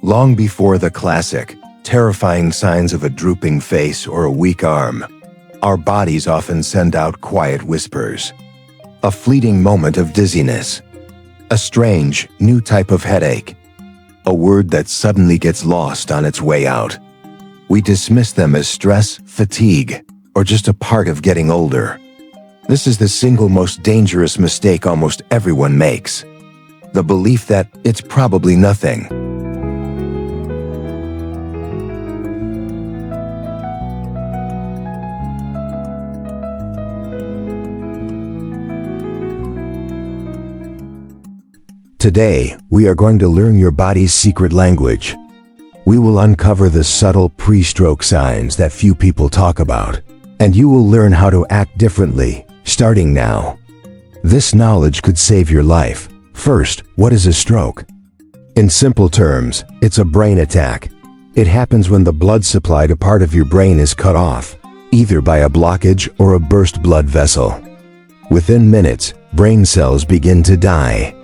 Long before the classic, terrifying signs of a drooping face or a weak arm, our bodies often send out quiet whispers. A fleeting moment of dizziness. A strange, new type of headache. A word that suddenly gets lost on its way out. We dismiss them as stress, fatigue, or just a part of getting older. This is the single most dangerous mistake almost everyone makes. The belief that it's probably nothing. Today, we are going to learn your body's secret language. We will uncover the subtle pre-stroke signs that few people talk about, and you will learn how to act differently, starting now. This knowledge could save your life. First, what is a stroke? In simple terms, it's a brain attack. It happens when the blood supply to part of your brain is cut off, either by a blockage or a burst blood vessel. Within minutes, brain cells begin to die.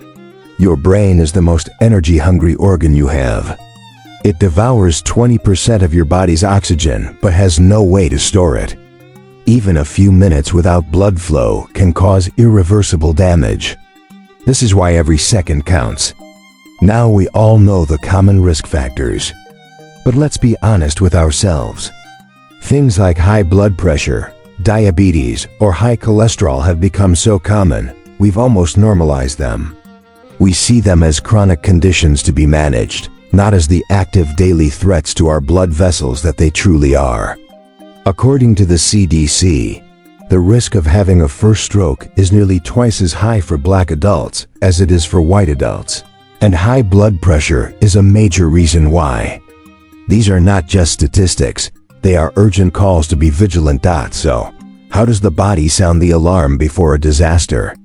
Your brain is the most energy-hungry organ you have. It devours 20% of your body's oxygen, but has no way to store it. Even a few minutes without blood flow can cause irreversible damage. This is why every second counts. Now we all know the common risk factors. But let's be honest with ourselves. Things like high blood pressure, diabetes, or high cholesterol have become so common, we've almost normalized them. We see them as chronic conditions to be managed, not as the active daily threats to our blood vessels that they truly are. According to the CDC, the risk of having a first stroke is nearly twice as high for Black adults as it is for white adults, and high blood pressure is a major reason why. These are not just statistics, they are urgent calls to be vigilant. So, how does the body sound the alarm before a disaster?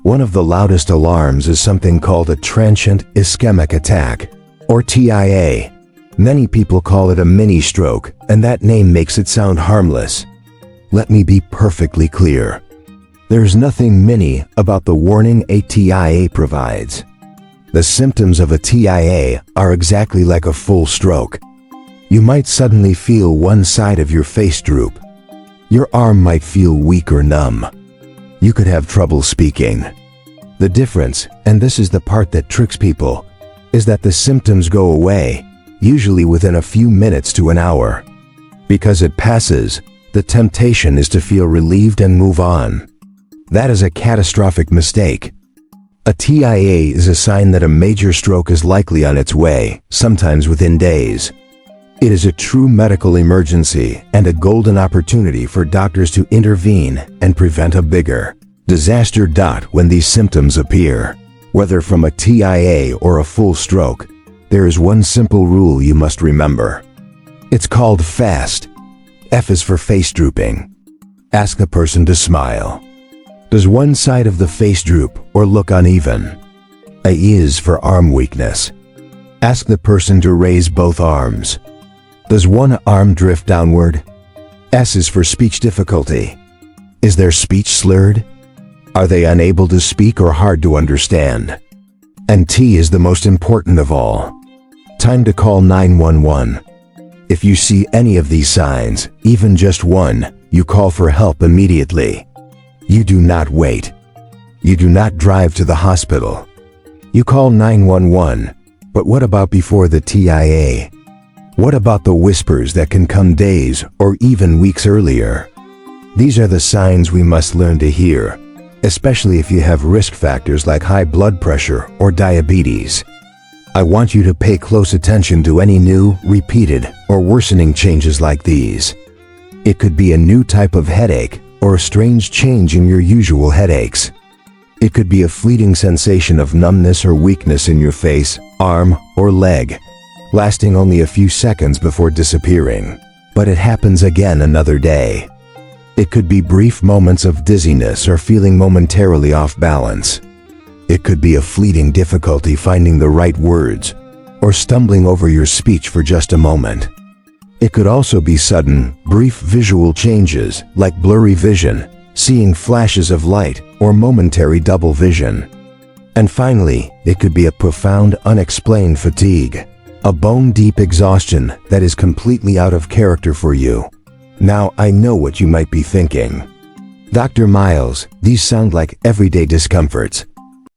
One of the loudest alarms is something called a transient ischemic attack, or TIA. Many people call it a mini stroke, and that name makes it sound harmless. Let me be perfectly clear. There's nothing mini about the warning a TIA provides. The symptoms of a TIA are exactly like a full stroke. You might suddenly feel one side of your face droop. Your arm might feel weak or numb. You could have trouble speaking. The difference, and this is the part that tricks people, is that the symptoms go away, usually within a few minutes to an hour. Because it passes, the temptation is to feel relieved and move on. That is a catastrophic mistake. A TIA is a sign that a major stroke is likely on its way, sometimes within days. It is a true medical emergency and a golden opportunity for doctors to intervene and prevent a bigger disaster. When these symptoms appear, whether from a TIA or a full stroke, there is one simple rule you must remember. It's called FAST. F is for face drooping. Ask the person to smile. Does one side of the face droop or look uneven? A is for arm weakness. Ask the person to raise both arms. Does one arm drift downward? S is for speech difficulty. Is their speech slurred? Are they unable to speak or hard to understand? And T is the most important of all. Time to call 911. If you see any of these signs, even just one, you call for help immediately. You do not wait. You do not drive to the hospital. You call 911. But what about before the TIA? What about the whispers that can come days or even weeks earlier? These are the signs we must learn to hear, especially if you have risk factors like high blood pressure or diabetes. I want you to pay close attention to any new, repeated, or worsening changes like these. It could be a new type of headache or a strange change in your usual headaches. It could be a fleeting sensation of numbness or weakness in your face, arm, or leg, lasting only a few seconds before disappearing, but it happens again another day. It could be brief moments of dizziness or feeling momentarily off balance. It could be a fleeting difficulty finding the right words, or stumbling over your speech for just a moment. It could also be sudden, brief visual changes like blurry vision, seeing flashes of light, or momentary double vision. And finally, it could be a profound, unexplained fatigue. A bone-deep exhaustion that is completely out of character for you. Now, I know what you might be thinking. Dr. Miles, these sound like everyday discomforts.